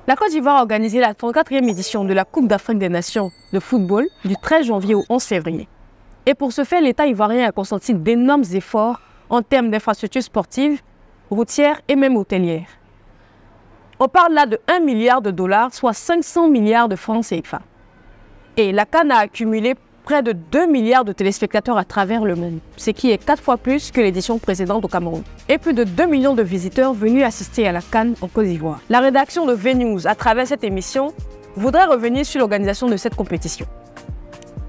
La Côte d'Ivoire a organisé la 34e édition de la Coupe d'Afrique des Nations de football du 13 janvier au 11 février. Et pour ce faire, l'État ivoirien a consenti d'énormes efforts en termes d'infrastructures sportives, routières et même hôtelières. On parle là de 1 milliard de dollars, soit 500 milliards de francs CFA. Et la CAN a accumulé près de 2 milliards de téléspectateurs à travers le monde, ce qui est 4 fois plus que l'édition précédente au Cameroun. Et plus de 2 millions de visiteurs venus assister à la CAN en Côte d'Ivoire. La rédaction de VNews, à travers cette émission, voudrait revenir sur l'organisation de cette compétition.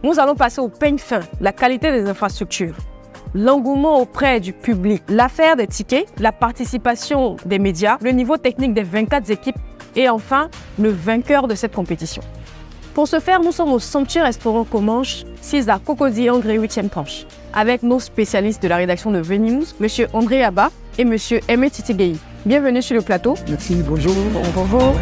Nous allons passer au peigne fin, la qualité des infrastructures, l'engouement auprès du public, l'affaire des tickets, la participation des médias, le niveau technique des 24 équipes et enfin, le vainqueur de cette compétition. Pour ce faire, nous sommes au somptueux restaurant Comanche, 6 à Cocody, André 8e tranche, avec nos spécialistes de la rédaction de VNews, M. André Abba et M. Aimé Titigei. Bienvenue sur le plateau. Merci, bonjour. Bonjour.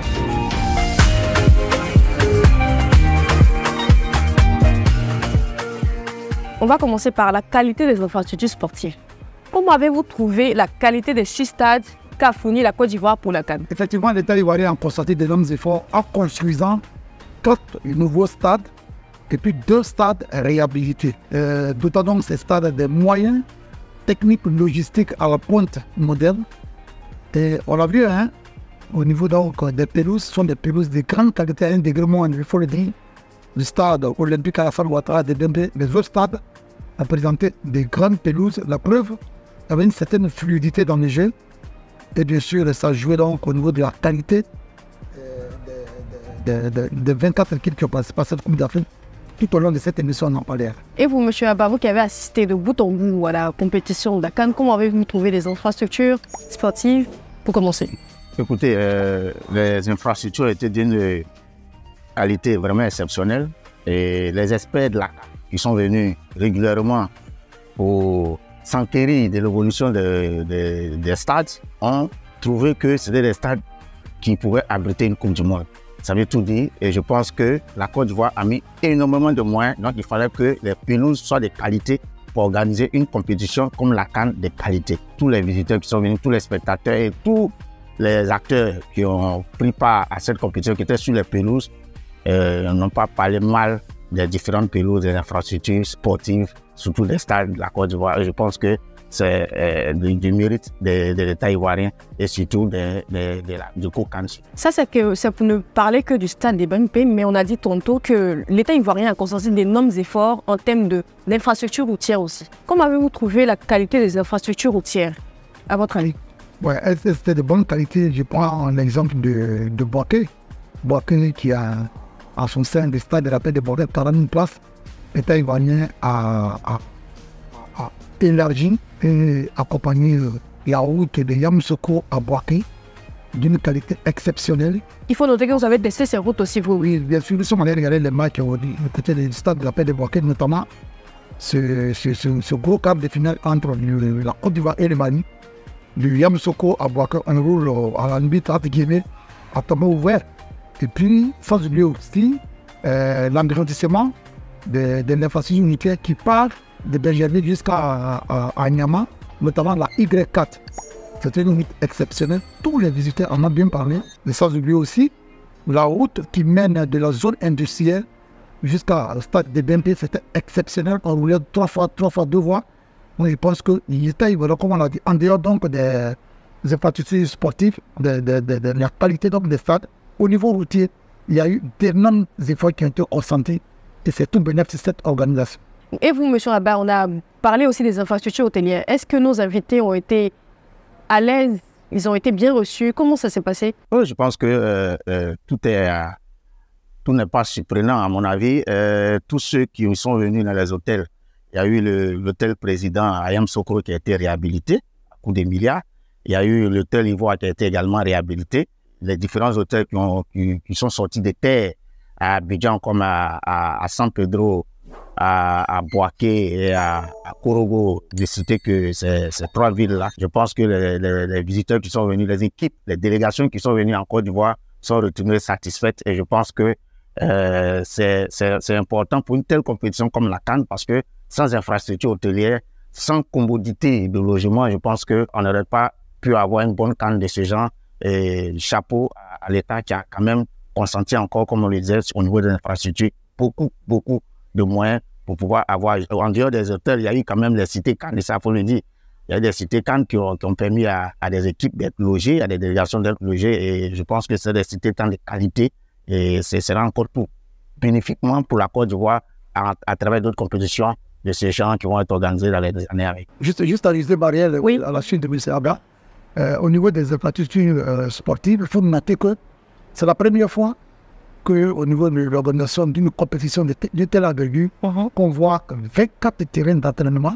On va commencer par la qualité des infrastructures sportives. Comment avez-vous trouvé la qualité des 6 stades qu'a fourni la Côte d'Ivoire pour la CAN? Effectivement, l'État ivoirien a constaté d'énormes efforts en construisant 4 nouveaux stades et puis 2 stades réhabilités. Dotant donc ces stades des moyens techniques, logistiques à la pointe moderne. Et on l'a vu, hein, au niveau donc des pelouses, ce sont des pelouses de grande qualité, un degré moins, il faut le dire. Le stade olympique Alassane Ouattara de Dembé, les autres stades ont présenté des grandes pelouses. La preuve, il y avait une certaine fluidité dans les jeux. Et bien sûr, ça jouait donc au niveau de la qualité de 24 équipes qui ont participé à cette Coupe d'Afrique. Tout au long de cette émission, on en parlait. Et vous, M. Abba, vous qui avez assisté de bout en bout à la compétition de la CAN, comment avez-vous trouvé les infrastructures sportives pour commencer? Écoutez, les infrastructures étaient d'une qualité vraiment exceptionnelle et les experts de la CAN qui sont venus régulièrement pour s'enquérir de l'évolution des stades ont trouvé que c'était des stades qui pouvaient abriter une Coupe du Monde. Ça veut tout dire et je pense que la Côte d'Ivoire a mis énormément de moyens, donc il fallait que les pelouses soient de qualité pour organiser une compétition comme la CAN de qualité. Tous les visiteurs qui sont venus, tous les spectateurs et tous les acteurs qui ont pris part à cette compétition, qui étaient sur les pelouses, n'ont pas parlé mal des différentes pelouses, des infrastructures sportives, surtout des stades de la Côte d'Ivoire. Je pense que c'est du mérite de l'État ivoirien et surtout du COCAN. Ça, c'est pour ne parler que du stade des BNP, mais on a dit tantôt que l'État ivoirien a consenti d'énormes efforts en termes d'infrastructures routières aussi. Comment avez-vous trouvé la qualité des infrastructures routières, à votre avis? Ouais, c'était de bonne qualité. Je prends l'exemple de Boaké. Boaké qui a en son sein des stades de la paix de Bordeaux, 40 000 places. L'État ivoirien a élargi et accompagné la route de Yamoussoukro à Boaké d'une qualité exceptionnelle. Il faut noter que vous avez testé ces routes aussi, vous. Oui, bien sûr, nous sommes allés regarder les matchs côté du stade de la paix de Boaké, notamment ce gros câble de finale entre la Côte d'Ivoire et le Mali. Du Yamoussoukro à Boaké, on roule à la limite entre guillemets à tableau ouvert. Et puis, sans oublier aussi l'engrandissement de l'infrastructure unitaire qui part de Benjerville jusqu'à Nyama, notamment la Y4. C'était une route exceptionnelle. Tous les visiteurs en ont bien parlé. Mais sans oublier aussi la route qui mène de la zone industrielle jusqu'au stade de BNP. C'était exceptionnel. On roulait 3 fois 2 voies. Moi, je pense que l'État, comme on l'a dit, en dehors donc des infrastructures sportives, de la qualité donc des stades, au niveau routier, il y a eu d'énormes efforts qui ont été consentis et c'est tout bénéfice de cette organisation. Et vous, M. Abba, on a parlé aussi des infrastructures hôtelières. Est-ce que nos invités ont été à l'aise? Ils ont été bien reçus? Comment ça s'est passé? Oui, je pense que tout n'est pas surprenant à mon avis. Tous ceux qui sont venus dans les hôtels, il y a eu l'hôtel président à Yamoussoukro qui a été réhabilité à coût de milliards. Il y a eu l'hôtel Ivoire qui a été également réhabilité. Les différents hôtels qui sont sortis de terre à Abidjan comme à San Pedro, à Boaké et à Korogo, de citer que ces 3 villes-là. Je pense que les visiteurs qui sont venus, les équipes, les délégations qui sont venues en Côte d'Ivoire sont retournées satisfaites et je pense que c'est important pour une telle compétition comme la CAN parce que sans infrastructure hôtelière, sans commodité de logement, je pense qu'on n'aurait pas pu avoir une bonne CAN de ce genre chapeau à l'État qui a quand même consenti encore, comme on le disait, au niveau des infrastructures, beaucoup de moyens pour pouvoir avoir, en dehors des hôtels, il y a eu quand même les cités Cannes, et ça, il faut le dire. Il y a des cités Cannes qui ont permis à des équipes d'être logées, à des délégations d'être logées, et je pense que c'est des cités Cannes de qualité, et ce sera encore tout bénéfiquement pour la Côte d'Ivoire à travers d'autres compétitions de ces gens qui vont être organisées dans les années à venir. Juste à réaliser, Marielle, Oui. à la suite de M. Abba, au niveau des infrastructures sportives, il faut noter que c'est la première fois qu'au niveau de l'organisation d'une compétition de telle envergure, qu'on voit 24 terrains d'entraînement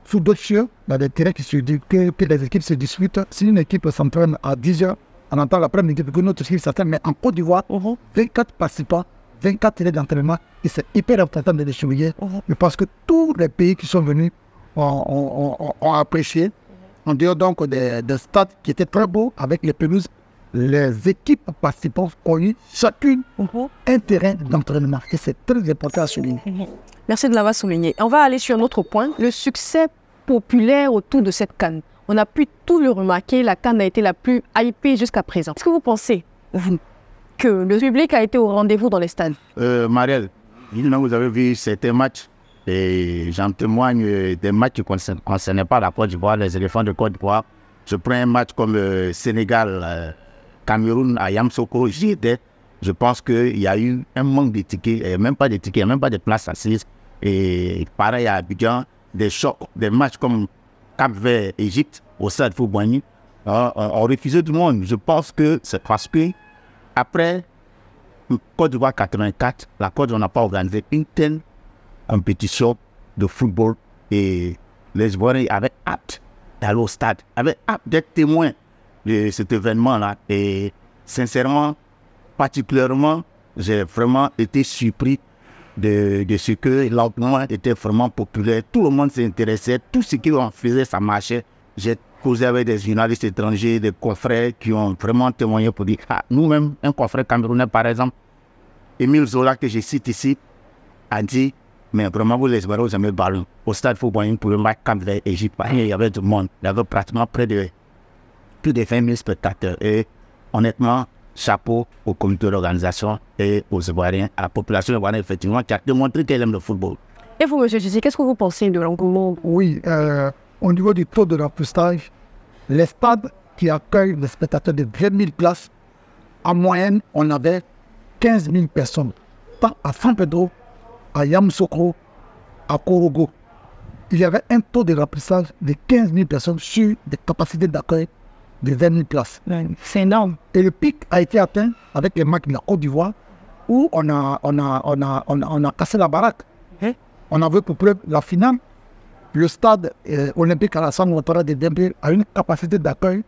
sous d'autres cieux, dans des terrains que les équipes se disputent. Si une équipe s'entraîne à 10 heures, on entend la première équipe que notre équipe s'entraîne, mais en Côte d'Ivoire, 24 participants, 24 terrains d'entraînement, et c'est hyper important de les surveiller. Je pense que tous les pays qui sont venus ont apprécié, en dehors donc des stades qui étaient très beaux, avec les pelouses. Les équipes participantes ont eu chacune un terrain d'entraînement. Et c'est très important à souligner. Merci de l'avoir souligné. On va aller sur un autre point, le succès populaire autour de cette CAN. On a pu tout le remarquer, la CAN a été la plus hypée jusqu'à présent. Est-ce que vous pensez, vous, que le public a été au rendez-vous dans les stades? Marielle, vous avez vu certains matchs, et j'en témoigne des matchs qui ne concernaient pas la Côte d'Ivoire, les éléphants de Côte d'Ivoire. Je prends un match comme Sénégal, Cameroun à Yamoussoukro, j'y étais. Je pense qu'il y a eu un manque de tickets, il n'y a même pas de tickets, il n'y a même pas de places assises. Et pareil à Abidjan, des chocs, des matchs comme Cap-Vert, Égypte, au stade Fouboigny, on refusait tout le monde. Je pense que c'est parce que après Côte d'Ivoire 84, la Côte d'Ivoire n'a pas organisé une telle compétition de football et les Ivoiriens avaient hâte d'aller au stade, avaient hâte d'être témoins de cet événement-là. Et sincèrement, particulièrement, j'ai vraiment été surpris de ce que l'engouement était vraiment populaire. Tout le monde s'intéressait, tout ce qu'on faisait, ça marchait. J'ai causé avec des journalistes étrangers, des confrères qui ont vraiment témoigné pour dire, nous-mêmes, un confrère camerounais par exemple, Émile Zola, que je cite ici, a dit, mais vraiment vous les Ivoiriens, vous aimez le ballon. Au stade Fouboigny, pour le match Cap-Vert Égypte, il y avait du monde, il y avait pratiquement plus de 20 000 spectateurs. Et honnêtement, chapeau au comité d'organisation et aux Ivoiriens, à la population ivoirienne, effectivement, qui a démontré qu'elle aime le football. Et vous, M. Gissi, qu'est-ce que vous pensez de l'engouement? Oui, au niveau du taux de remplissage, les stades qui accueillent les spectateurs de 20 000 places, en moyenne, on avait 15 000 personnes. Tant à San Pedro, à Yamoussoukro, à Korogo. Il y avait un taux de remplissage de 15 000 personnes sur des capacités d'accueil de 20 000 places. C'est énorme. Et le pic a été atteint avec les matchs de la Côte d'Ivoire où on a cassé la baraque. On a vu pour preuve la finale. Le stade olympique Alassane Ouattara de Dembélé a une capacité d'accueil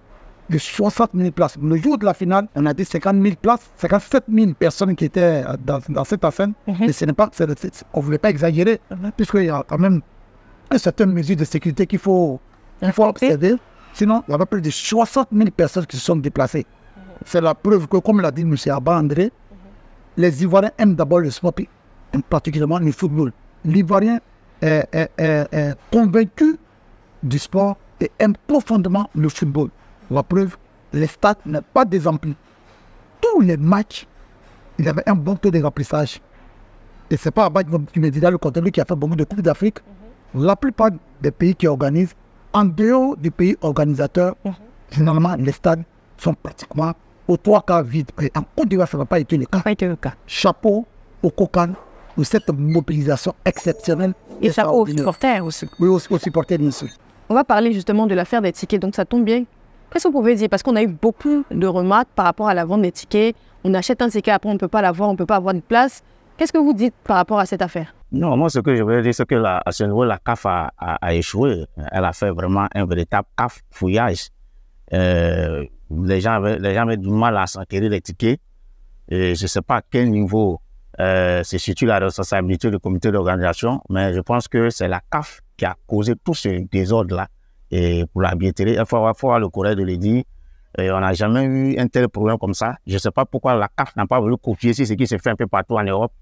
de 60 000 places. Le jour de la finale, on a dit 50 000 places, 57 000 personnes qui étaient dans cette scène. Mais ce n'est pas, on ne voulait pas exagérer, puisqu'il y a quand même une certaine mesure de sécurité qu'il faut observer. Sinon, il y avait plus de 60 000 personnes qui se sont déplacées. C'est la preuve que, comme l'a dit M. Abba André, les Ivoiriens aiment d'abord le sport, et particulièrement le football. L'Ivoirien est convaincu du sport et aime profondément le football. La preuve, les stades n'est pas désemplis. Tous les matchs, il y avait un bon taux de remplissage. Et ce n'est pas Abba qui me dira le contraire, lui qui a fait beaucoup de Coupes d'Afrique. La plupart des pays qui organisent, en dehors du pays organisateur, généralement les stades sont pratiquement aux 3 quarts vides. Et en Côte d'Ivoire, ça n'a pas été le cas. Chapeau au COCAN pour cette mobilisation exceptionnelle. Et chapeau aux supporters aussi. Oui, aux supporters bien sûr. On va parler justement de l'affaire des tickets, donc ça tombe bien. Qu'est-ce que vous pouvez dire? Parce qu'on a eu beaucoup de remarques par rapport à la vente des tickets. On achète un ticket, après on ne peut pas l'avoir, on ne peut pas avoir de place. Qu'est-ce que vous dites par rapport à cette affaire? Non, moi ce que je voulais dire, c'est que à ce niveau, la CAF a échoué. Elle a fait vraiment un véritable CAF fouillage. Les gens avaient du mal à s'enquérir les tickets. Et je ne sais pas à quel niveau c'est surtout la responsabilité du comité d'organisation, mais je pense que c'est la CAF qui a causé tout ce désordre-là. Et pour la billetterie, il faut avoir le courage de le dire. Et on n'a jamais eu un tel problème comme ça. Je ne sais pas pourquoi la CAF n'a pas voulu copier ce qui se fait un peu partout en Europe.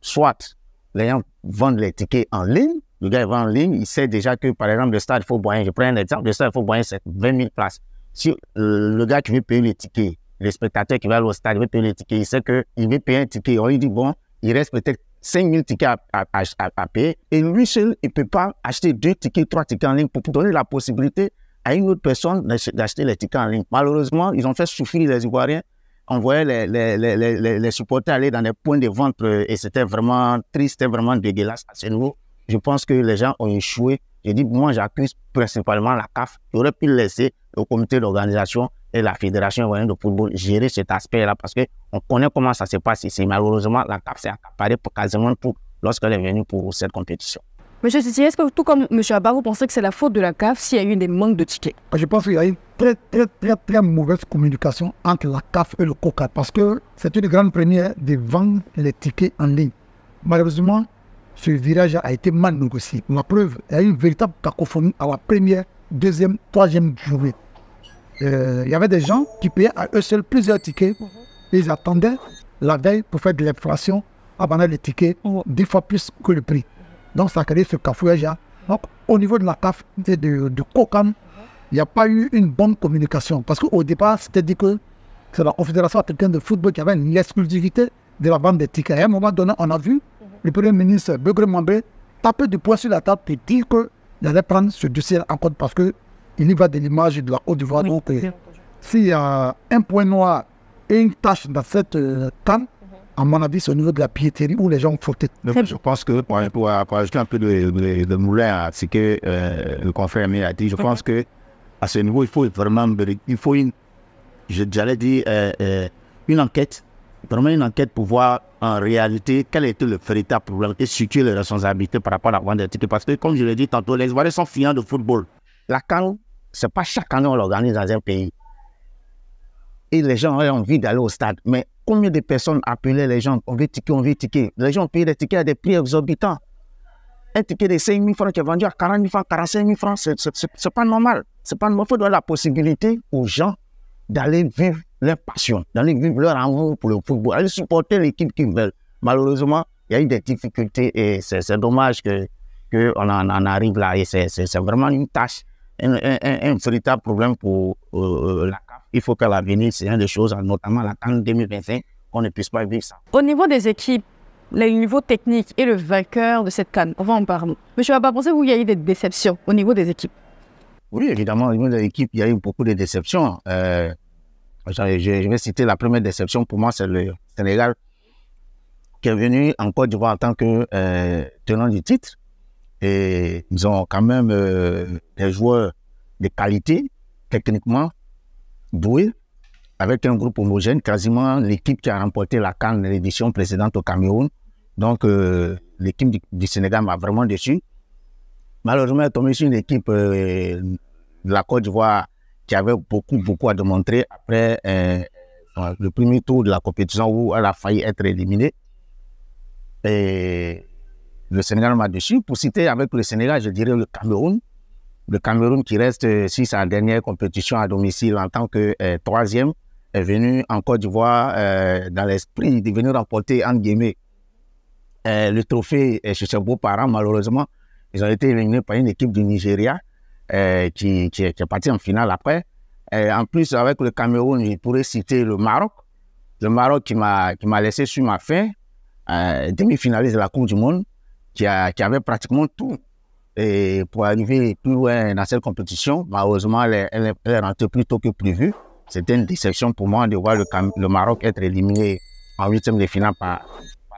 Soit les gens vendent les tickets en ligne, le gars il vend en ligne, il sait déjà que par exemple le stade Fouboigny, je prends un exemple, le stade Fouboigny c'est 20 000 places. si le gars qui veut payer les tickets, le spectateur qui va aller au stade, il veut payer les tickets, il sait qu'il veut payer un ticket. On lui dit, bon, il reste peut-être 5000 tickets à payer. Et lui seul, il ne peut pas acheter 2 tickets, 3 tickets en ligne pour donner la possibilité à une autre personne d'acheter les tickets en ligne. Malheureusement, ils ont fait souffrir les Ivoiriens. On voyait les supporters aller dans des points de vente et c'était vraiment triste, c'était vraiment dégueulasse à ce niveau. Je pense que les gens ont échoué. J'ai dit, moi, j'accuse principalement la CAF. Il aurait pu laisser le comité d'organisation et la Fédération ivoirienne de football gérer cet aspect-là parce qu'on connaît comment ça se passe ici. Malheureusement, la CAF s'est accaparée quasiment tout lorsqu'elle est venue pour cette compétition. Monsieur Sissi, est-ce que tout comme M. Abba, vous pensez que c'est la faute de la CAF s'il y a eu des manques de tickets? Je pense qu'il y a une très mauvaise communication entre la CAF et le COCAD parce que c'est une grande première de vendre les tickets en ligne. Malheureusement, ce virage a été mal négocié. La preuve, il y a eu une véritable cacophonie à la première, deuxième, troisième journée. Il y avait des gens qui payaient à eux seuls plusieurs tickets. Ils attendaient la veille pour faire de l'inflation à vendre les tickets 10 fois plus que le prix. Donc ça a créé ce cafouillage. Donc au niveau de la CAF et de COCAN, il n'y a pas eu une bonne communication. Parce qu'au départ, c'était dit que c'est la Confédération africaine de football qui avait l'exclusivité de la vente des tickets. À un moment donné, on a vu le Premier ministre Begré Mambé taper du poing sur la table et dire qu'il allait prendre ce dossier en compte parce qu'il y va de l'image de la Côte d'Ivoire. Donc s'il y a un point noir et une tache dans cette canne, à mon avis, c'est au niveau de la billetterie où les gens ont fauté. Je pense que, pour ajouter un peu de moulin à ce que le confrère a dit, je pense que à ce niveau, il faut vraiment j'allais dire, une enquête, vraiment une enquête pour voir en réalité quel était le véritable problème et situer les responsabilités par rapport à la vente des tickets. Parce que, comme je l'ai dit tantôt, les Ivoiriens sont friands de football. La CAN, ce n'est pas chaque année on l'organise dans un pays. Et les gens ont envie d'aller au stade. Mais combien de personnes appelaient les gens, on veut ticket. Les gens payent des tickets à des prix exorbitants. Un ticket de 5 000 francs qui est vendu à 40 000 francs, 45 000 francs, c'est pas normal. C'est pas normal. Il faut donner la possibilité aux gens d'aller vivre leur passion, d'aller vivre leur amour pour le football, d'aller supporter l'équipe qu'ils veulent. Malheureusement, il y a eu des difficultés et c'est dommage qu'on en arrive là. Et c'est vraiment une tâche, un véritable problème pour la CAF. Il faut qu'à l'avenir, c'est une des choses, notamment la CAN 2025, qu'on ne puisse pas vivre ça. Au niveau des équipes, le niveau technique et le vainqueur de cette CAN, on va en parler. Monsieur Abba, pensez-vous qu'il y a eu des déceptions au niveau des équipes? Oui, évidemment, au niveau des équipes, il y a eu beaucoup de déceptions. Je vais citer la première déception, pour moi, c'est le Sénégal qui est venu en Côte d'Ivoire en tant que tenant du titre. Et ils ont quand même des joueurs de qualité, techniquement doués, avec un groupe homogène, quasiment l'équipe qui a remporté la CAN de l'édition précédente au Cameroun. Donc, l'équipe du Sénégal m'a vraiment déçu. Malheureusement, elle est tombée sur une équipe de la Côte d'Ivoire qui avait beaucoup à démontrer après le premier tour de la compétition où elle a failli être éliminée. Et le Sénégal m'a déçu. Pour citer avec le Sénégal, je dirais le Cameroun. Le Cameroun qui reste sur sa dernière compétition à domicile en tant que troisième est venu en Côte d'Ivoire dans l'esprit de venir remporter, entre guillemets, le trophée chez ses beaux-parents. Malheureusement, ils ont été éliminés par une équipe du Nigeria qui est partie en finale après. En plus, avec le Cameroun, je pourrais citer le Maroc. Le Maroc qui m'a laissé sur ma faim, demi-finaliste de la Coupe du Monde, qui avait pratiquement tout. Et pour arriver plus loin dans cette compétition, malheureusement, elle est rentrée plus tôt que prévu. C'était une déception pour moi de voir le Maroc être éliminé en huitième de finale par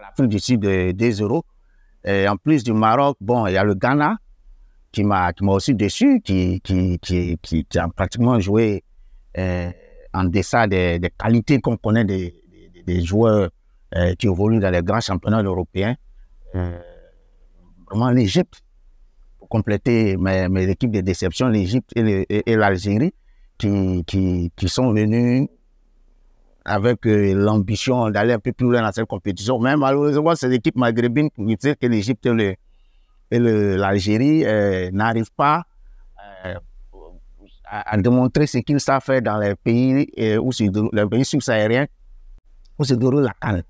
l'Afrique du Sud de 2-0. Et en plus du Maroc, bon, il y a le Ghana qui m'a aussi déçu, qui a pratiquement joué en deçà des qualités qu'on connaît des joueurs qui évoluent dans les grands championnats européens. Vraiment l'Égypte, pour compléter mes équipes de déception, l'Égypte et l'Algérie qui sont venus avec l'ambition d'aller un peu plus loin dans cette compétition. Mais malheureusement, ces équipes maghrébines, pour dire que l'Égypte et l'Algérie n'arrivent pas à démontrer ce qu'ils savent faire dans les pays, les pays subsahariens où se déroule la CAN.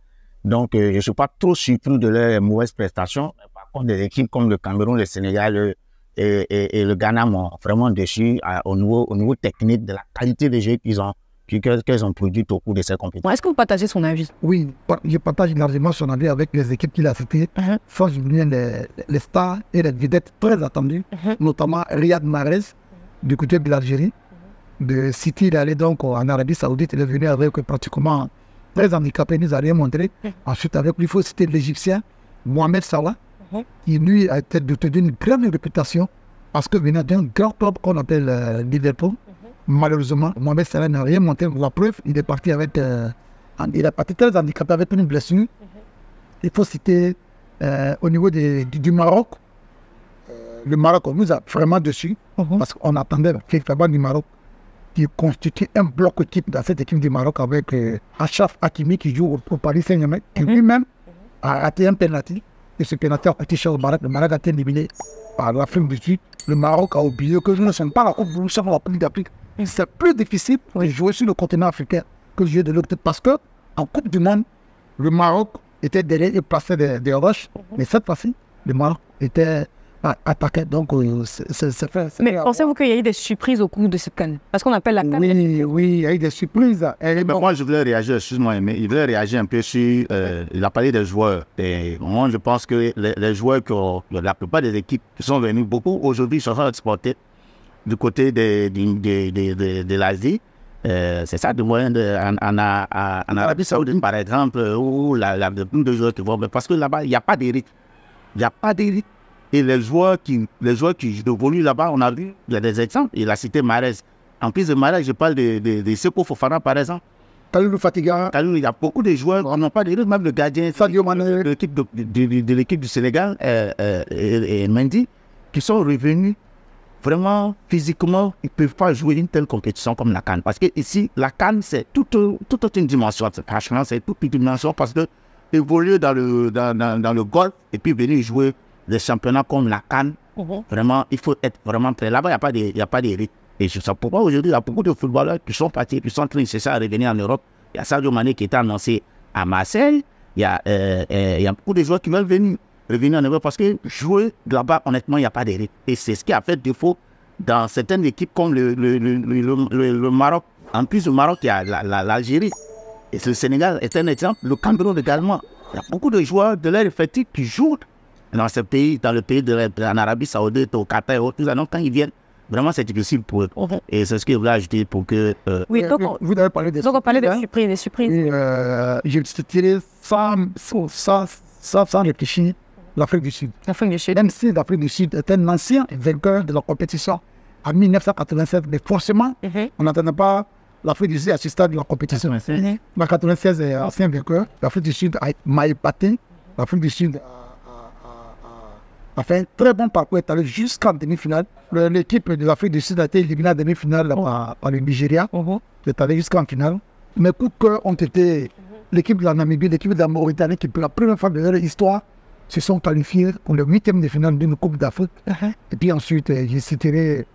Donc, je ne suis pas trop surpris de leurs mauvaises prestations. Par contre, des équipes comme le Cameroun, le Sénégal, et le Ghana m'ont vraiment déçu au niveau technique, de la qualité des jeux qu'ils ont produit au cours de ces compétitions. Est-ce que vous partagez son avis? Oui, je partage largement son avis avec les équipes qu'il a citées. Sans oublier les stars et les vedettes très attendues, notamment Riyad Mahrez, du côté de l'Algérie. De City, il est allé donc en Arabie Saoudite, il est venu avec pratiquement très handicapé, il nous a rien montré. Ensuite, avec lui, il faut citer l'Égyptien Mohamed Salah, qui lui a été doté d'une grande réputation parce que venant d'un grand club qu'on appelle Liverpool. Malheureusement, Mohamed Salah n'a rien montré. La preuve, il est parti il est parti très handicapé avec une blessure. Il faut citer au niveau du Maroc. Le Maroc, on nous a vraiment dessus parce qu'on attendait effectivement du Maroc qui constitue un bloc type dans cette équipe du Maroc avec Achraf Hakimi qui joue au Paris Saint-Germain, qui lui-même a raté un penalty. Et ce penalty a été cher au Maroc. Le Maroc a été éliminé par l'Afrique du Sud. Le Maroc a oublié que nous ne sommes pas la Coupe du Monde, nous sommes la Coupe d'Afrique. C'est plus difficile de jouer sur le continent africain que de jouer de l'autre côté parce que en Coupe du Monde, le Maroc était derrière et plaçait des roches. Mais cette fois-ci, le Maroc était attaqué. Donc, c'est fait. Mais pensez-vous qu'il y a eu des surprises au cours de cette CAN? Parce qu'on appelle la CAN. Oui, il y a eu des surprises. Mais moi, je voulais réagir, excuse-moi, mais il voulait réagir un peu sur. Il a parlé des joueurs. Et moi, je pense que les joueurs, la plupart des équipes qui sont venues, beaucoup aujourd'hui sont exportés du côté de l'Asie. C'est ça, du moyen en Arabie Saoudite, par exemple, où le plus de joueurs qui vont. Parce que là-bas, il n'y a pas d'élite. Il n'y a pas d'élite. Et les joueurs qui évoluent là-bas, on a vu, il y a des exemples. Il a cité Mahrez. En plus de Mahrez, je parle de Seko Fofana, par exemple. Kalilou Fatiga. Il y a beaucoup de joueurs, on n'a pas d'élite, même le gardien Sadio Mané. de l'équipe du Sénégal, et Mendy, qui sont revenus. Vraiment, physiquement, ils ne peuvent pas jouer une telle compétition comme la CAN. Parce que ici, la CAN, c'est toute une dimension. Franchement, c'est toute une dimension parce que évoluer dans le golf et puis venir jouer des championnats comme la CAN, vraiment, il faut être vraiment prêt. Là-bas, il n'y a pas d'élite. Et je sais pourquoi aujourd'hui, il y a beaucoup de footballeurs qui sont partis, qui sont en train de chercher à revenir en Europe. Il y a Sadio Mané qui était annoncé à Marseille. Il y a beaucoup de joueurs qui veulent revenir en Europe parce que jouer là-bas, honnêtement, il n'y a pas d'élite. Et c'est ce qui a fait défaut dans certaines équipes comme le Maroc. En plus, le Maroc, il y a l'Algérie. Et le Sénégal est un exemple. Le Cameroun également. Il y a beaucoup de joueurs de leur effectif qui jouent dans ce pays, dans le pays en Arabie Saoudite, au Qatar et autres. Donc, quand ils viennent, vraiment, c'est difficile pour eux. Et c'est ce que je voulais ajouter pour que... Oui, donc vous avez parlé des surprises. Donc, on parlait des surprises. Et, je te dirais sans réfléchir, l'Afrique du Sud. L'Afrique du Sud. Même si l'Afrique du Sud est un ancien vainqueur de la compétition en 1987, mais forcément, on n'attendait pas l'Afrique du Sud à ce stade de la compétition. En 1996, ancien vainqueur, l'Afrique du Sud m'a épaté. L'Afrique du Sud a fait un très bon parcours, est allé jusqu'en demi-finale. L'équipe de l'Afrique du Sud a été éliminée en demi-finale par le Nigeria. Est allé jusqu'en finale. Mais coup de cœur ont été l'équipe de la Namibie, l'équipe de la Mauritanie, qui pour la première fois de leur histoire se sont qualifiés pour le 8e de finale d'une Coupe d'Afrique. Et puis ensuite, je citerai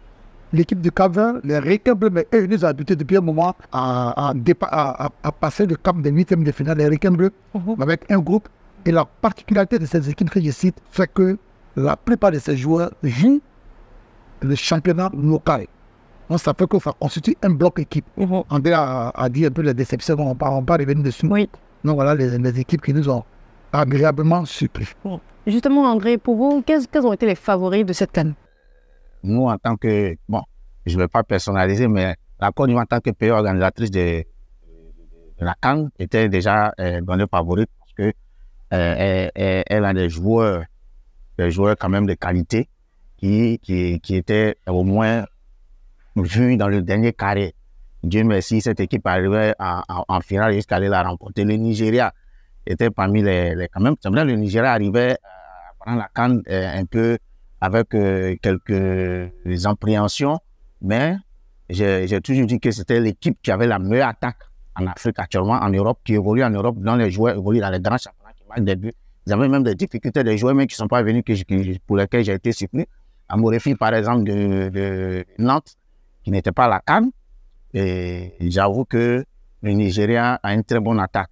l'équipe du Cap-Vert, les Requins Bleus, mais eux, ils nous ont habitués depuis un moment à passer le cap des 8e de finale, les Requins Bleus, avec un groupe. Et la particularité de ces équipes que je cite, c'est que la plupart de ces joueurs jouent le championnat local. Donc ça fait que ça constitue un bloc équipe. André a dit un peu les déceptions, on ne va pas revenir dessus. Oui. Donc voilà les équipes qui nous ont agréablement surpris. Justement, André, pour vous, quels ont été les favoris de cette CAN? Nous, en tant que... Bon, je ne vais pas personnaliser, mais la Côte d'Ivoire, en tant que pays organisatrice de la CAN, était déjà dans le favori parce que elle a des joueurs quand même de qualité qui étaient au moins vus dans le dernier carré. Dieu merci, cette équipe arrivait en finale jusqu'à aller la remporter. Le Nigeria était parmi les quand même. Le Nigeria arrivait à prendre la CAN un peu avec quelques appréhensions, mais j'ai toujours dit que c'était l'équipe qui avait la meilleure attaque en Afrique actuellement, en Europe, qui évolue en Europe, dont les joueurs évoluent dans les grands championnats, qui marquent des buts. Ils avaient même des difficultés, des joueurs même qui ne sont pas venus, pour lesquels j'ai été surpris. Amorefi, par exemple, de Nantes, qui n'était pas à la CAN. Et j'avoue que le Nigeria a une très bonne attaque.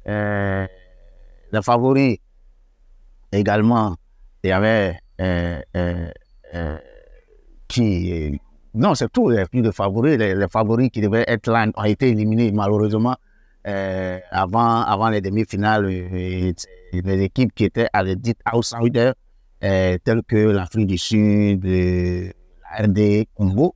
Les favoris, également, il y avait Non, c'est tout, les plus de favoris. Les favoris qui devaient être là ont été éliminés malheureusement avant les demi-finales. Les équipes qui étaient à la dite outsider, telles que l'Afrique du Sud, la RD, Congo,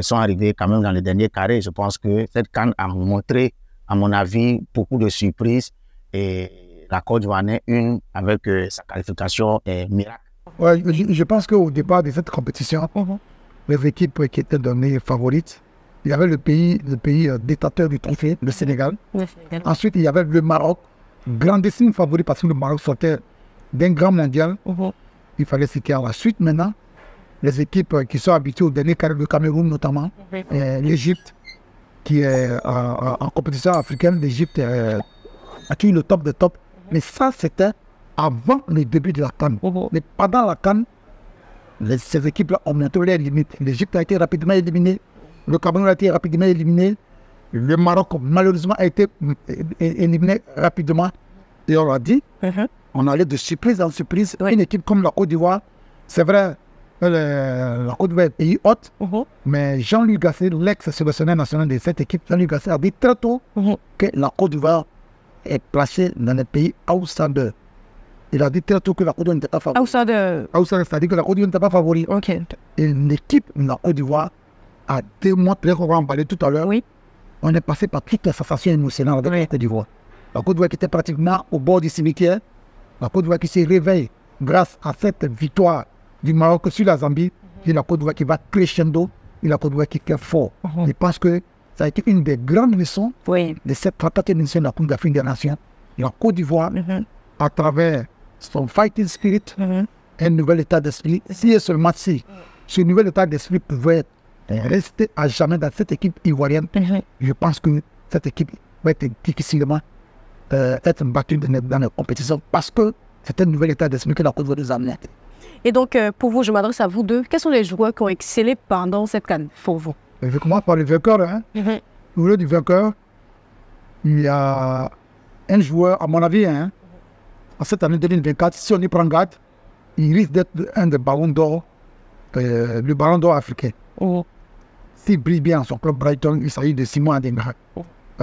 sont arrivés quand même dans les derniers carrés. Je pense que cette CAN a montré, à mon avis, beaucoup de surprises et la Côte d'Ivoire est une avec sa qualification miracle. Ouais, je pense qu'au départ de cette compétition, les équipes qui étaient données favorites, il y avait le pays détenteur du trophée, le Sénégal. Ensuite, il y avait le Maroc, grandissime favori parce que le Maroc sortait d'un grand mondial. Il fallait citer à la suite maintenant les équipes qui sont habituées au dernier carré, le Cameroun notamment, l'Égypte, qui est en compétition africaine. L'Égypte a tué le top de top. Mais ça, c'était avant le début de la CAN. Mais pendant la CAN, ces équipes-là ont montré leurs limites. L'Égypte a été rapidement éliminée, le Cameroun a été rapidement éliminé, le Maroc malheureusement a été éliminé rapidement. Et on l'a dit, on allait de surprise en surprise. Une équipe comme la Côte d'Ivoire, c'est vrai, la Côte d'Ivoire est pays hôte, mais Jean-Louis Gasset, l'ex-sélectionneur national de cette équipe, Jean-Louis Gasset a dit très tôt que la Côte d'Ivoire est placée dans les pays outsider. Il a dit très tôt que la Côte d'Ivoire n'était pas favori. Outsider, c'est-à-dire que la Côte d'Ivoire n'était pas favori. Et l'équipe de la Côte d'Ivoire a démontré, qu'on va en parler tout à l'heure, on est passé par toutes les sensations émotionnelles avec la Côte d'Ivoire. La Côte d'Ivoire qui était pratiquement au bord du cimetière, la Côte d'Ivoire qui se réveille grâce à cette victoire du Maroc sur la Zambie, et la Côte d'Ivoire qui va crescendo, et la Côte d'Ivoire qui est fort. Je pense que ça a été une des grandes leçons de cette 34e édition de la Coupe d'Afrique des Nations. La Côte d'Ivoire, à travers son fighting spirit, un nouvel état d'esprit, si et seulement si ce nouvel état d'esprit pouvait rester à jamais dans cette équipe ivoirienne, je pense que cette équipe va être difficilement être battue dans les compétitions parce que c'est un nouvel état d'esprit que la Côte d'Ivoire nous a amené. Et donc, pour vous, je m'adresse à vous deux. Quels sont les joueurs qui ont excellé pendant cette CAN pour vous? Je commence par le vainqueur. Au niveau du vainqueur, il y a un joueur, à mon avis, en cette année 2024, si on y prend garde, il risque d'être un des ballons d'or, le ballon d'or africain. S'il brille bien en son club Brighton, il s'agit de Simon Adingra.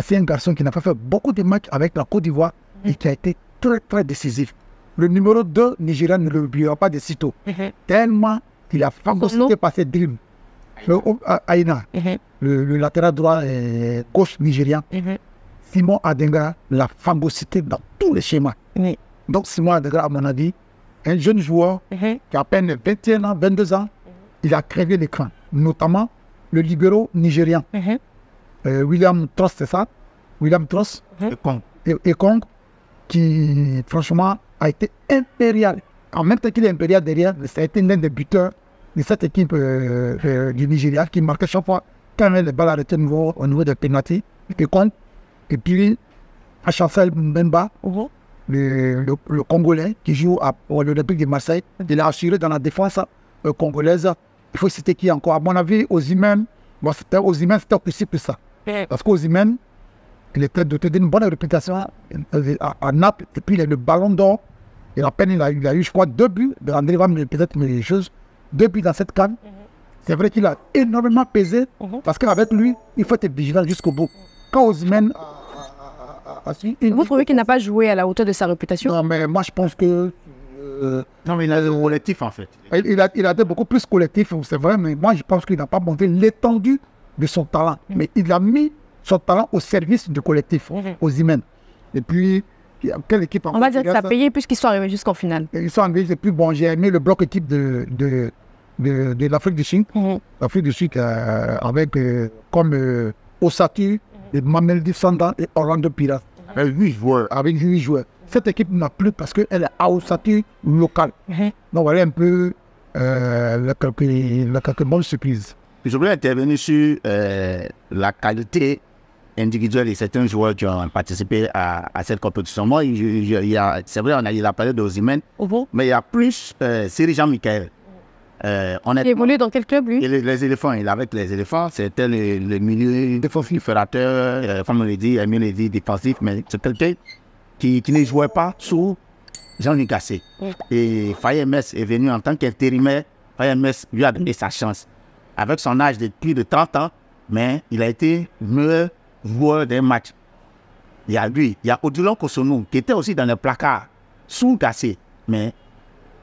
C'est un garçon qui n'a pas fait beaucoup de matchs avec la Côte d'Ivoire et qui a été très très décisif. Le numéro 2 nigérian ne l'oubliera pas de sitôt. Tellement il a phagocyté par ses dribbles. Aïna, le latéral droit gauche nigérian. Simon Adingra l'a phagocyté dans tous les schémas. Donc Simon Adingra, à mon avis, un jeune joueur qui a à peine 21 ans, 22 ans, il a créé l'écran. Notamment le libéro nigérian. William Trost, c'est ça? William Trost et Kong, qui franchement a été impérial. En même temps qu'il est impérial derrière, ça a été l'un des buteurs de cette équipe du Nigeria qui marquait chaque fois quand même les balles arrêtées au niveau des pénaltys. Et puis Achancel Mbemba, le Congolais qui joue à l'Olympique de Marseille, il a assuré dans la défense congolaise. Il faut citer qui encore? À mon avis, Osimhen, c'était aussi plus ça. Parce qu'Osimhen, il était doté d'une bonne réputation à Naples, et puis il a le ballon d'or. Et à peine il a eu, je crois, 2 buts. André va peut-être me dire les choses. 2 buts dans cette CAN. C'est vrai qu'il a énormément pesé, parce qu'avec lui, il faut être vigilant jusqu'au bout. Quand Osimhen vous trouvez qu'il n'a pas joué à la hauteur de sa réputation? Non, mais moi je pense que... non, mais il a le collectif en fait. Il a été beaucoup plus collectif, c'est vrai, mais moi je pense qu'il n'a pas montré l'étendue de son talent. Mais il a mis son talent au service du collectif, Osimhen. Et puis, quelle équipe on va dire que ça a payé puisqu'ils sont arrivés jusqu'en finale. Ils sont arrivés, et puis bon, j'ai aimé le bloc équipe de l'Afrique du Sud. L'Afrique du Sud avec comme Osatu, Mameldi Sanda et Orlando Pirates. Avec 8 joueurs. Avec 8 joueurs. Cette équipe n'a plus parce qu'elle est à Osatu local. Donc voilà un peu quelques bonnes surprises. Je voulais intervenir sur la qualité individuelle de certains joueurs qui ont participé à cette compétition. Moi, c'est vrai, il a parlé d'Osimhen, mais il y a plus Siri Jean-Michel. Il évolue dans quel club, lui? Les éléphants, il est avec les éléphants, c'était le milieu défensif, fédérateur, comme on l'a dit, Emile l'a dit, défensif, mais c'est quelqu'un qui ne jouait pas sous Jean-Luc Gasset. Et Faye MS est venu en tant qu'intérimaire Faye Mess lui a donné sa chance. Avec son âge de plus de 30 ans, mais il a été meilleur joueur d'un match. Il y a lui, il y a Odilon Kosonou, qui était aussi dans le placard, sous-gassé, mais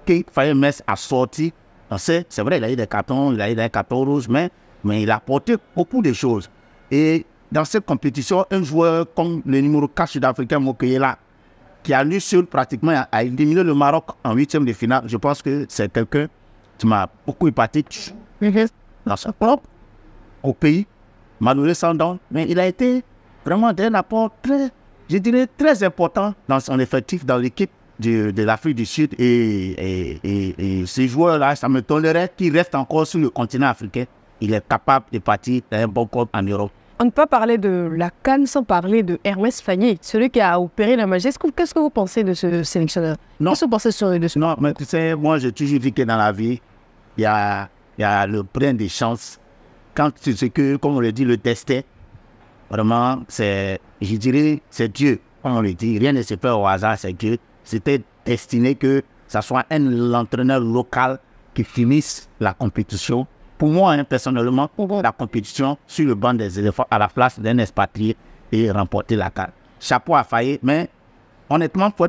que Faye Mess a sorti. On sait, c'est vrai, il a eu des cartons, il a eu des cartons rouges, mais il a apporté beaucoup de choses. Et dans cette compétition, un joueur comme le numéro 4 sud-africain Mokeyela, qui a lui seul pratiquement à éliminer le Maroc en 8e de finale, je pense que c'est quelqu'un qui m'a beaucoup épaté dans son propre au pays, malheureux sans don, mais il a été vraiment d'un apport très, je dirais, très important dans son effectif, dans l'équipe de l'Afrique du Sud. Et ces joueurs-là, ça me tolérerait qu'ils restent encore sur le continent africain. Il est capable de partir dans un bon club en Europe. On ne peut pas parler de la CAN sans parler de Hermès Fagné, celui qui a opéré la magie. Qu'est-ce que vous pensez de ce sélectionneur? Qu'est-ce que vous pensez de ce... Non, mais tu sais, moi j'ai toujours dit que dans la vie, il y a le brin des chances. Quand tu sais que, comme on le dit, le destin, vraiment, c'est, je dirais, c'est Dieu. Comme on le dit, rien ne se fait au hasard, c'est Dieu. C'était destiné que ce soit l'entraîneur local qui finisse la compétition. Pour moi, hein, personnellement, la compétition sur le banc des éléphants à la place d'un expatrié et remporter la CAN. Chapeau à Faye, mais honnêtement, pour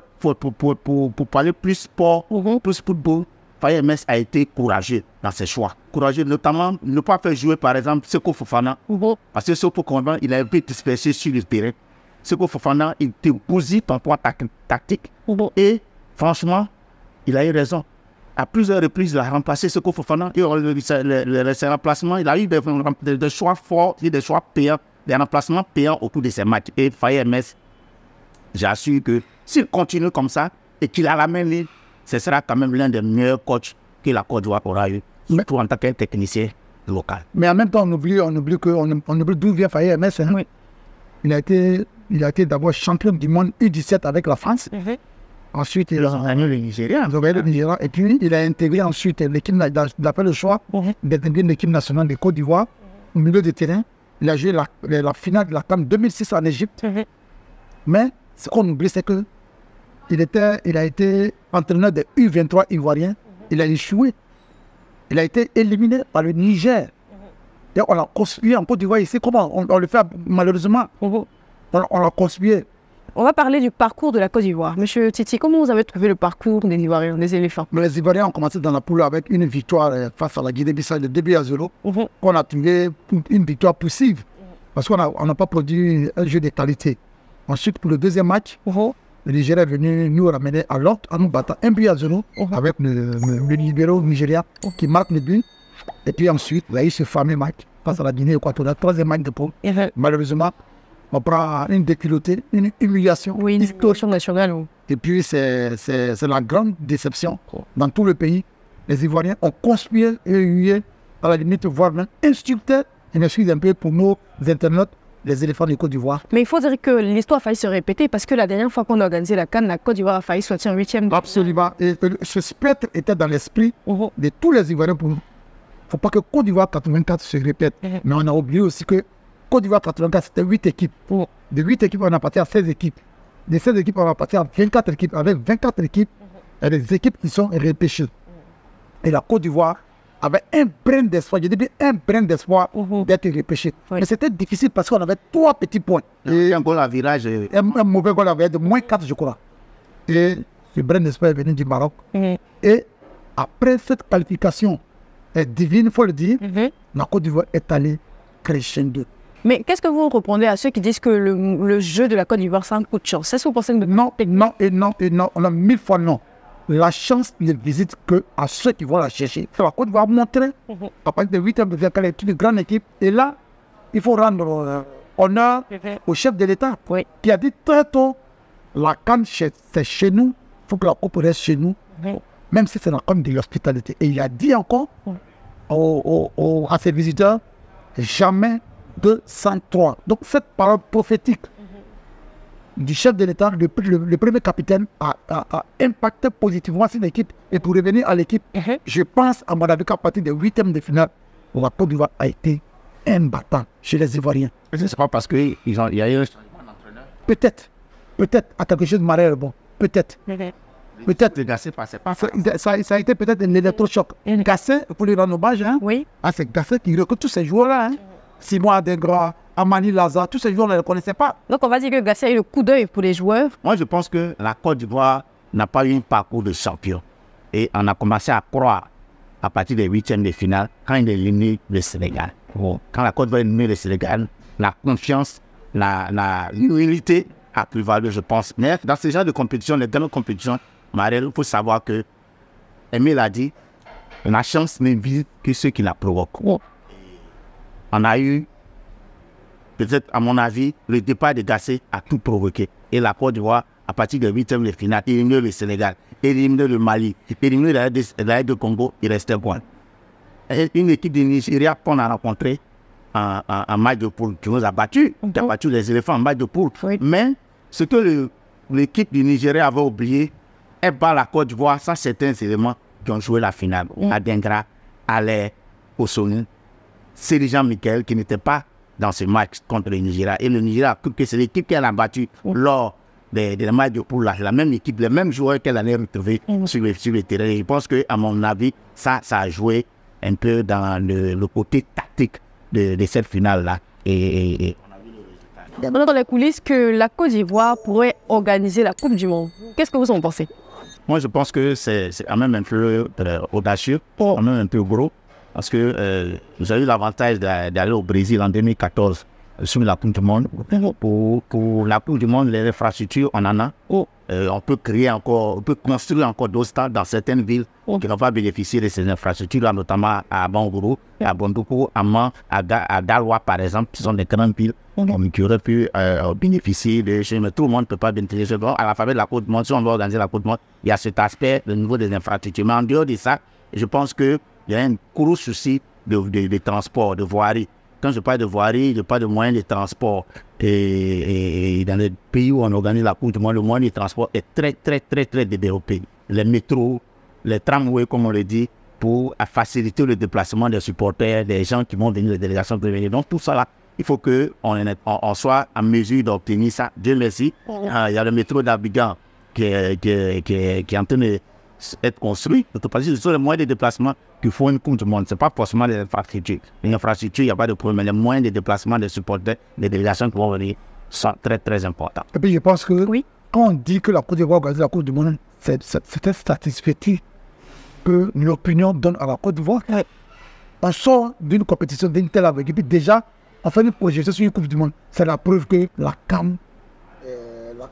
parler plus sport, plus football, Faye Mess a été courageux dans ses choix. Courageux, notamment ne pas faire jouer par exemple Seko Fofana. Parce que Seko Fofana, il a un peu dispersé sur le terrain. Seko Fofana, il te bousille ton point tactique. Et franchement, il a eu raison. À plusieurs reprises, il a remplacé Seko Fofana. Et ses remplacements, il a eu des choix forts, des choix payants, des remplacements payants au cours de ses matchs. Et Faye Mess, j'assure que s'il continue comme ça et qu'il a la main libre, ce sera quand même l'un des meilleurs coachs que la Côte d'Ivoire aura eu, surtout en tant que technicien local. Mais en même temps, on oublie d'où vient Faye Mess. Hein. Oui. Il a été d'abord champion du monde U17 avec la France. Ensuite, il a gagné le Nigeria. Et puis, il a intégré ensuite l'équipe, il a fait le choix d'intégrer l'équipe nationale de Côte d'Ivoire au milieu de terrain. Il a joué la finale de la CAN 2006 en Égypte. Mais ce qu'on oublie, c'est que il a été entraîneur de U23 ivoirien. Il a échoué. Il a été éliminé par le Niger. Et on l'a construit en Côte d'Ivoire ici. Comment on le fait malheureusement. On l'a construit. On va parler du parcours de la Côte d'Ivoire. Monsieur Titi, comment vous avez trouvé le parcours des Ivoiriens, des éléphants? Les Ivoiriens ont commencé dans la poule avec une victoire face à la Guinée-Bissau de 2-0. On a trouvé une victoire poussive parce qu'on n'a pas produit un jeu de qualité. Ensuite, pour le deuxième match, le Nigeria est venu nous ramener à l'ordre en nous battant 1-0 avec le libéro nigérien qui marque le but. Et puis ensuite, il y a eu ce fameux match face à la Guinée équatoriale, troisième match de poule. Malheureusement, on prend une déculottée, une humiliation. Oui, une situation nationale. Et puis, c'est la grande déception dans tout le pays. Les Ivoiriens ont construit et hué, à la limite, voire même insulté, et m'excuse un peu pour nos internautes, les éléphants de Côte d'Ivoire. Mais il faut dire que l'histoire a failli se répéter parce que la dernière fois qu'on a organisé la CAN, la Côte d'Ivoire a failli sortir en 8e. Absolument. Et ce spectre était dans l'esprit de tous les Ivoiriens. Il ne faut pas que Côte d'Ivoire 84 se répète. Mais on a oublié aussi que Côte d'Ivoire 84, c'était 8 équipes. De 8 équipes, on a parti à 16 équipes. De 16 équipes, on a parti à 24 équipes. Avec 24 équipes, il y a des équipes qui sont repêchées. Et la Côte d'Ivoire avait un brin d'espoir, un brin d'espoir d'être repêché. Mais c'était difficile parce qu'on avait 3 petits points. Et un goal à virage. Un mauvais goal à virage de moins 4, je crois. Et ce brin d'espoir est venu du Maroc. Et après cette qualification divine, il faut le dire, la Côte d'Ivoire est allée crescendo. Mais qu'est-ce que vous répondez à ceux qui disent que le jeu de la Côte d'Ivoire, c'est un coup de chance? Est-ce que vous pensez que... Non, on a 1000 fois non. La chance ne visite qu'à ceux qui vont la chercher. La Côte d'Ivoire montrer, à partir de 8 ans, qu'elle est une grande équipe. Et là, il faut rendre honneur au chef de l'État qui a dit très tôt, la CAN, c'est chez nous, il faut que la Coupe reste chez nous, même si c'est la CAN de l'hospitalité. Et il a dit encore à ses visiteurs, jamais 203. Donc cette parole prophétique du chef de l'État, le premier capitaine, a impacté positivement cette équipe. Et pour revenir à l'équipe, je pense à mon avis qu'à partir des 8e de finale, la Côte d'Ivoire a été imbattable chez les Ivoiriens. C'est pas parce qu'il y a eu un changement d'entraîneur. Peut-être à quelque chose de marrant, bon, peut-être. peut-être. Le Gassé passait pas. Ça a été peut-être un électrochoc. Gassé, pour lui rendre hommage, hein, Oui. c'est Gassé qui recrute tous ces joueurs-là. Hein. Simon Adengra, Amani Laza, tous ces joueurs-là ne le connaissaient pas. Donc on va dire que Gassé a eu le coup d'œil pour les joueurs. Moi, je pense que la Côte d'Ivoire n'a pas eu un parcours de champion. Et on a commencé à croire à partir des huitièmes de finale quand il est éliminé le Sénégal. Quand la Côte d'Ivoire est éliminée le Sénégal, la confiance, l'humilité a prévalu, je pense. Mais dans ce genre de compétition, les grandes compétitions, Marielle, il faut savoir que, Emile a dit, la chance ne vise que ceux qui la provoquent. On a eu, peut-être à mon avis, le départ de Gassé a tout provoqué. Et la Côte d'Ivoire, à partir des huitièmes de finale, éliminé le Sénégal, éliminé le Mali, éliminé la de Congo, il restait bon. Et une équipe du Nigeria qu'on a rencontrée en match de poule, qui nous a battus, qui a battu les éléphants en match de poule. Oui. Mais ce que l'équipe du Nigeria avait oublié, elle bat la Côte d'Ivoire sans certains éléments qui ont joué la finale. Adengra, Alain, Osoni, Serijan Michael, qui n'était pas dans ce match contre le Nigeria. Et le Nigeria, c'est l'équipe qu'elle a battue lors des matchs de poule, la même équipe, les mêmes joueurs qu'elle allait retrouver sur le terrain. Et je pense qu'à mon avis, ça a joué un peu dans le côté tactique de cette finale-là. Et on a vu le résultat. Dans les coulisses, que la Côte d'Ivoire pourrait organiser la Coupe du Monde. Qu'est-ce que vous en pensez? Moi, je pense que c'est quand même un peu audacieux, quand même un peu gros, parce que nous avons eu l'avantage d'aller au Brésil en 2014 sur la Coupe du Monde. Pour la Coupe du Monde, les infrastructures, on en a. On peut créer encore, on peut construire encore d'autres stades dans certaines villes qui n'ont pas bénéficié de ces infrastructures, notamment à Bangourou, à Bondoukou, à Man, à Dalwa, par exemple, qui sont des grandes villes qui auraient pu bénéficier de choses, mais tout le monde ne peut pas bénéficier. Bon, à la faveur de la Coupe du Monde, si on veut organiser la Coupe du Monde, il y a cet aspect, le niveau des infrastructures. Mais en dehors de ça, je pense qu'il y a un gros souci de transport, de voirie. Quand je parle de voirie, je parle de moyens de transport. Et dans les pays où on organise la Coupe du Monde, le moyen de transport est très développé. Les métros, les tramways, comme on le dit, pour faciliter le déplacement des supporters, des gens qui vont venir, les délégations de venir. Donc tout ça là, il faut qu'on soit en mesure d'obtenir ça. Dieu merci. Il y a le métro d'Abidjan qui est en train d'être construit. Ce sont les moyens de déplacement qu'il faut une Coupe du Monde. Ce n'est pas forcément les infrastructures. Les infrastructures, il n'y a pas de problème. Les moyens de déplacement des supporters, des délégations qui vont venir sont très importants. Et puis je pense que quand on dit que la Côte d'Ivoire organise la Coupe du Monde, c'est un satisfait que l'opinion donne à la Côte d'Ivoire. On sort d'une compétition d'une telle avec. Et puis déjà, on fait une projection sur une Coupe du Monde. C'est la preuve que la CAN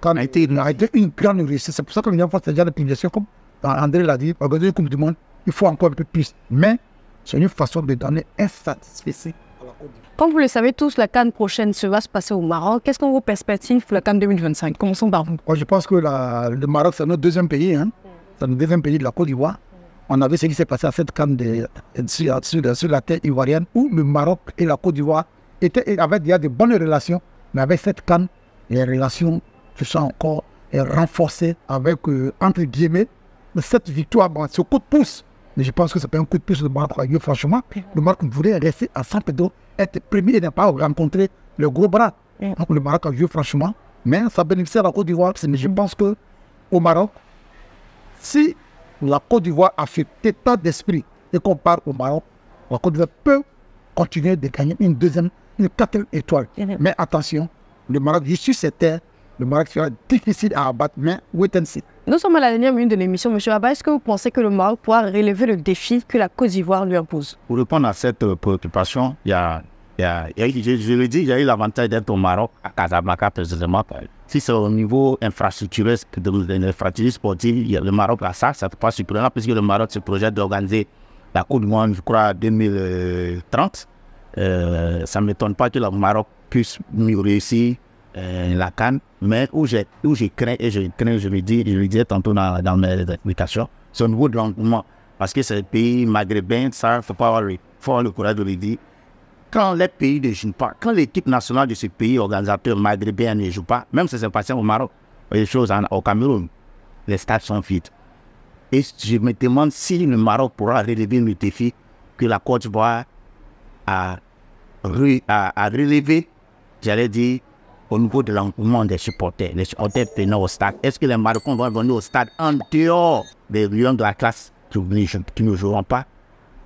a été une grande réussite. C'est pour ça que nous avons fait ce genre de projection, comme André l'a dit, organiser une Coupe du Monde, il faut encore un peu plus. Mais c'est une façon de donner un satisfait à la Côte d'Ivoire. Comme vous le savez tous, la CAN prochaine se va se passer au Maroc. Quelles sont vos perspectives pour la CAN 2025? Commençons par vous. Moi, je pense que le Maroc, c'est notre deuxième pays. Hein. C'est notre deuxième pays de la Côte d'Ivoire. On a vu ce qui s'est passé à cette CAN sur la terre ivoirienne, où le Maroc et la Côte d'Ivoire avaient déjà de bonnes relations. Mais avec cette CAN, les relations se sont encore renforcées avec, entre guillemets, cette victoire, bon, c'est au coup de pouce. Mais je pense que c'est pas un coup de pouce de Maroc. Franchement, le Maroc voulait rester à San Pedro, être premier et ne pas rencontrer le gros bras. Donc le Maroc a joué franchement. Mais ça bénéficie à la Côte d'Ivoire. Mais je pense qu'au Maroc, si la Côte d'Ivoire a fait état d'esprit et qu'on part au Maroc, la Côte d'Ivoire peut continuer de gagner une quatrième étoile. Mais attention, le Maroc, je suis certain, le Maroc sera difficile à abattre, mais wait and see. Nous sommes à la dernière minute de l'émission. Monsieur Abba, est-ce que vous pensez que le Maroc pourra relever le défi que la Côte d'Ivoire lui impose? Pour répondre à cette préoccupation, je le dis, il y a eu l'avantage d'être au Maroc, à Casablanca précisément. Si c'est au niveau infrastructurel, de l'infrastructure sportive, le Maroc a ça, ça ne peut pas surprendre, puisque le Maroc se projette d'organiser la Coupe du Monde, je crois, en 2030. Ça ne m'étonne pas que le Maroc puisse mieux réussir la CAN, mais où je crains, je le disais tantôt dans mes explications, c'est au niveau de l'engouement. Parce que c'est le pays maghrébin, ça, il faut avoir le courage de le dire. Quand les pays ne jouent pas, quand l'équipe nationale de ce pays organisateur maghrébin ne joue pas, même si c'est passé au Maroc, les choses au Cameroun, les stades sont vides. Et je me demande si le Maroc pourra relever le défi que la Côte d'Ivoire a relevé, j'allais dire, au niveau de l'engouement des supporters. Les supporters venant au stade. Est-ce que les Marocains vont venir au stade en dehors des lions de la classe qui ne joueront pas?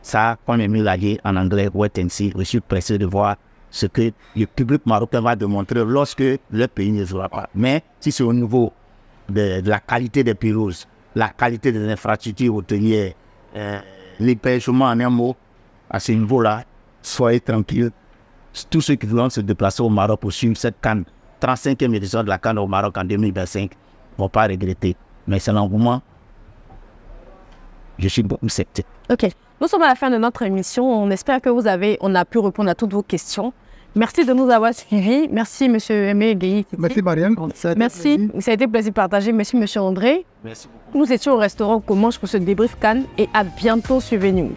Ça, comme Emile l'a dit en anglais, wait and see. Je suis pressé de voir ce que le public marocain va démontrer lorsque le pays ne jouera pas. Mais si c'est au niveau de la qualité des pelouses, la qualité des infrastructures hôtelières, l'hébergement en un mot, à ce niveau-là, soyez tranquilles. Tous ceux qui vont se déplacer au Maroc pour suivre cette CAN, 35e édition de la CAN au Maroc en 2025, ne vont pas regretter. Mais c'est l'engouement. Je suis beaucoup sceptique. Ok. Nous sommes à la fin de notre émission. On espère que on a pu répondre à toutes vos questions. Merci de nous avoir suivis. Merci, M. Aimé Gueye. Merci, Marianne. Merci. Ça a été plaisir de partager. Merci, M. André. Merci beaucoup. Nous étions au restaurant Comanche pour ce débrief Cannes et à bientôt. Suivez-nous.